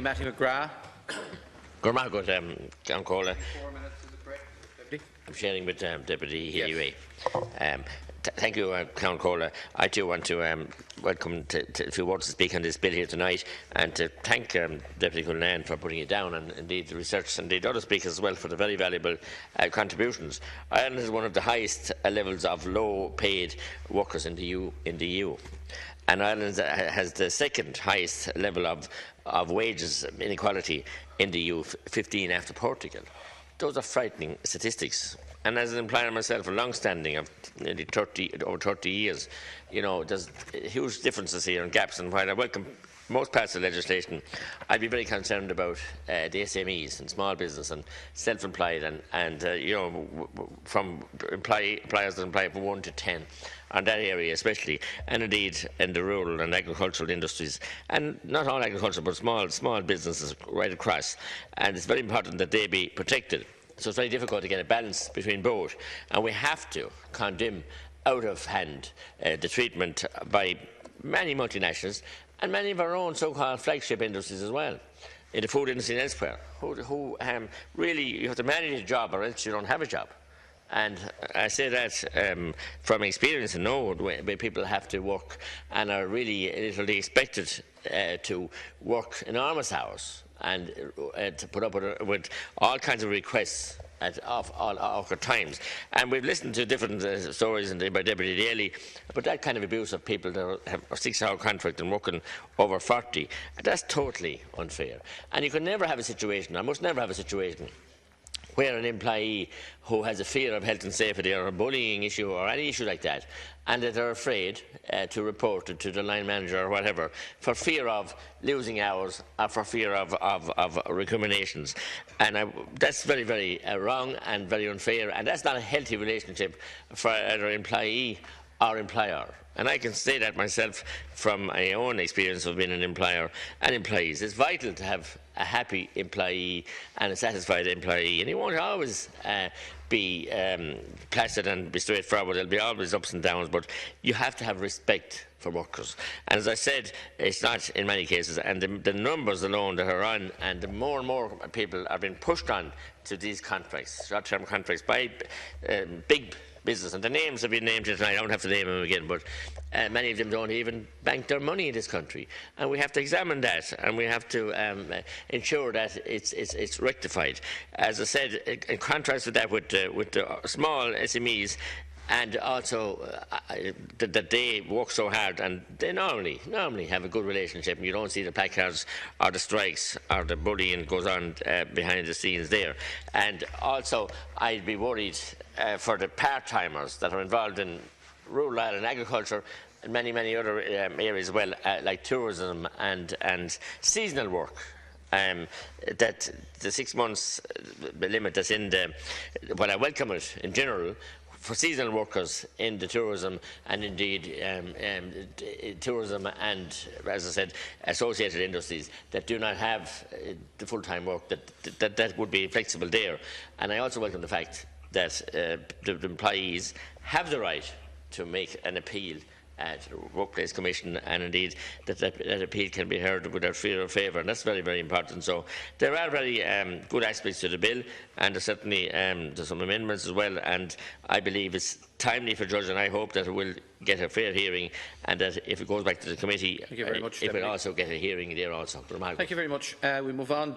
Matthew McGrath. Gormagot, Count Cola. 4 minutes, is it correct, Deputy? I'm sharing with Deputy Healy. Yes. Thank you, Count Cola. I too want to welcome if you want to speak on this bill here tonight, and to thank Deputy Cullinane for putting it down, and indeed the research, and indeed other speakers as well, for the very valuable contributions. Ireland is one of the highest levels of low-paid workers in the EU. And Ireland has the second highest level of wages inequality in the EU, 15 after Portugal. Those are frightening statistics. And as an employer myself, a long-standing of nearly over 30 years, you know, there's huge differences here and gaps. And while I welcome most parts of the legislation, I'd be very concerned about the SMEs and small business and self-employed and you know, from employers that employ from 1 to 10 on that area especially, and indeed in the rural and agricultural industries, and not all agriculture but small businesses right across. And it's very important that they be protected. So it's very difficult to get a balance between both, and we have to condemn out of hand the treatment by many multinationals and many of our own so-called flagship industries as well, in the food industry and elsewhere, who really, you have to manage a job or else you don't have a job. And I say that from experience and know where people have to work and are really literally expected to work enormous hours and to put up with all kinds of requests at awkward times. And we've listened to different stories by Deputy Daly about that kind of abuse of people that have a 6-hour contract and working over 40. And that's totally unfair. And you can never have a situation, I must never have a situation, where an employee who has a fear of health and safety or a bullying issue or any issue like that, and that are afraid to report it to the line manager or whatever, for fear of losing hours or for fear of recriminations. And that's very, very wrong and very unfair, and that's not a healthy relationship for either employee or employer. And I can say that myself from my own experience of being an employer and employees. It's vital to have a happy employee and a satisfied employee. And he won't always be placid and be straightforward. There'll be always ups and downs, but you have to have respect for workers. And as I said, it's not in many cases, and the numbers alone that are on, and the more and more people are being pushed on to these contracts, short-term contracts, by big business, and the names have been named here tonight. I don't have to name them again, but many of them don't even bank their money in this country, and we have to examine that, and we have to ensure that it's rectified. As I said, in contrast with that, with the small SMEs, and also that they work so hard, and they normally have a good relationship, and you don't see the placards or the strikes or the bullying goes on behind the scenes there. And also, I'd be worried for the part-timers that are involved in rural and agriculture and many other areas as well, like tourism and seasonal work. That the 6 months limit that's in the, well, I welcome it in general, for seasonal workers in the tourism and indeed tourism and, as I said, associated industries that do not have the full-time work, that would be flexible there. And I also welcome the fact that the employees have the right to make an appeal to the Workplace Commission, and indeed that appeal can be heard without fear or favour, and that's very, very important. So there are very good aspects to the bill, and there's certainly there's some amendments as well, and I believe it's timely for Judge, and I hope that it will get a fair hearing, and that if it goes back to the committee, Thank you very much, it will also get a hearing there also. Thank you very much. We move on.